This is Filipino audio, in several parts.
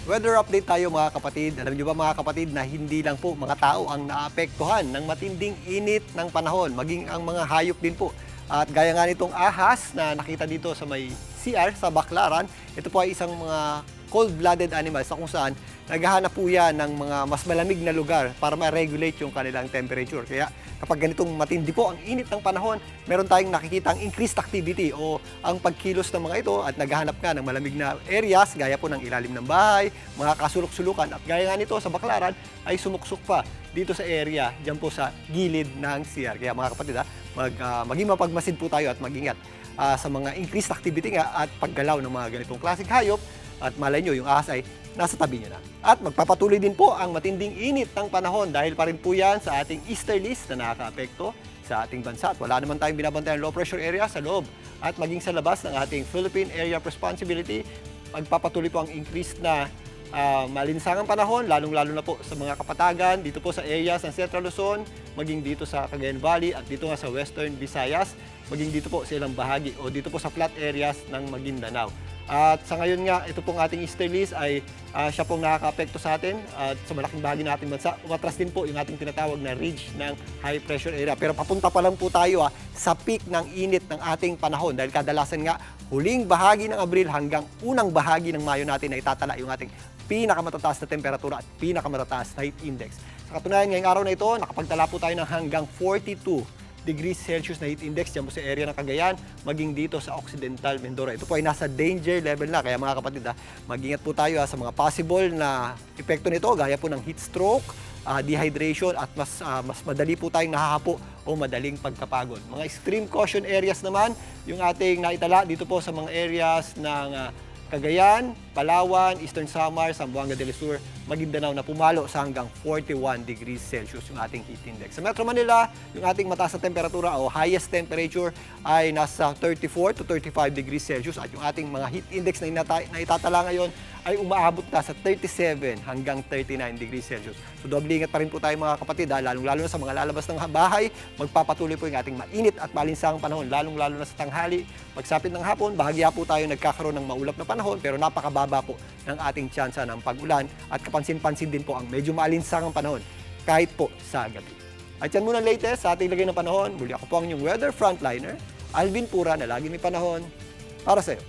Weather update tayo mga kapatid. Alam niyo ba mga kapatid na hindi lang po mga tao ang naapektuhan ng matinding init ng panahon, maging ang mga hayop din po. At gaya nga nitong ahas na nakita dito sa may CR sa Baclaran, ito po ay isang mga cold-blooded animals na kung saan naghahanap po yan ng mga mas malamig na lugar para ma-regulate yung kanilang temperature. Kaya kapag ganitong matindi po ang init ng panahon, meron tayong nakikita ang increased activity o ang pagkilos ng mga ito at naghahanap nga ng malamig na areas gaya po ng ilalim ng bahay, mga kasulok-sulukan at gaya nga nito sa Baclaran ay sumuksok pa dito sa area, dyan po sa gilid ng CR. Kaya mga kapatid, maging mapagmasid po tayo at mag-ingat sa mga increased activity nga at paggalaw ng mga ganitong klaseng hayop at malay nyo, yung ahas ay nasa tabi nyo na. At magpapatuloy din po ang matinding init ng panahon dahil pa rin po yan sa ating easterlies na nakaka-apekto sa ating bansa. At wala naman tayong binabantayan low pressure area sa loob at maging sa labas ng ating Philippine Area of Responsibility. Magpapatuloy po ang increased na malinsangang panahon, lalong-lalo na po sa mga kapatagan, dito po sa areas ng Central Luzon, maging dito sa Cagayan Valley at dito nga sa Western Visayas, maging dito po sa ilang bahagi o dito po sa flat areas ng Maguindanao. At sa ngayon nga, ito pong ating easterlies ay siya pong nakaka-apekto sa atin at sa malaking bahagi ng ating bansa. Umatras din po yung ating tinatawag na ridge ng high pressure area. Pero papunta pa lang po tayo sa peak ng init ng ating panahon dahil kadalasan nga huling bahagi ng Abril hanggang unang bahagi ng Mayo natin na itatala yung ating pinakamatataas na temperatura at pinakamatataas na heat index. Sa katunayan, ngayong araw na ito, nakapagtala po tayo ng hanggang 42 degrees Celsius na heat index dyan po sa area ng Cagayan, maging dito sa Occidental Mindoro. Ito po ay nasa danger level na. Kaya mga kapatid, mag-ingat po tayo sa mga possible na epekto nito, gaya po ng heat stroke, dehydration, at mas madali po tayong nahahapo o madaling pagkapagod. Mga extreme caution areas naman, yung ating naitala dito po sa mga areas ng Cagayan, Palawan, Eastern Samar, Zamboanga del Sur, Maguindanao na pumalo sa hanggang 41 degrees Celsius yung ating heat index. Sa Metro Manila, yung ating mataas na temperatura o highest temperature ay nasa 34 to 35 degrees Celsius at yung ating mga heat index na itatala ngayon ay umaabot na sa 37 hanggang 39 degrees Celsius. So doble ingat pa rin po tayo mga kapatid, lalong-lalo na sa mga lalabas ng bahay, magpapatuloy po yung ating mainit at malinsangang panahon, lalong-lalo na sa tanghali. Pagsapit ng hapon, bahagya po tayo nagkakaroon ng maulap na panahon pero napakababa po ng ating tsansa ng pag-ulan at kapansin-pansin din po ang medyo malinsangang panahon kahit po sa gabi. At yan muna latest sa ating lagay ng panahon. Muli ako po ang inyong weather frontliner, Alvin Pura, na lagi may panahon para sa iyo.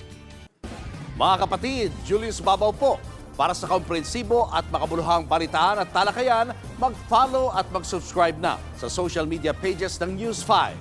Mga kapatid, Julius Babaw po. Para sa komprehensibo at makabuluhang balitaan at talakayan, mag-follow at mag-subscribe na sa social media pages ng News 5.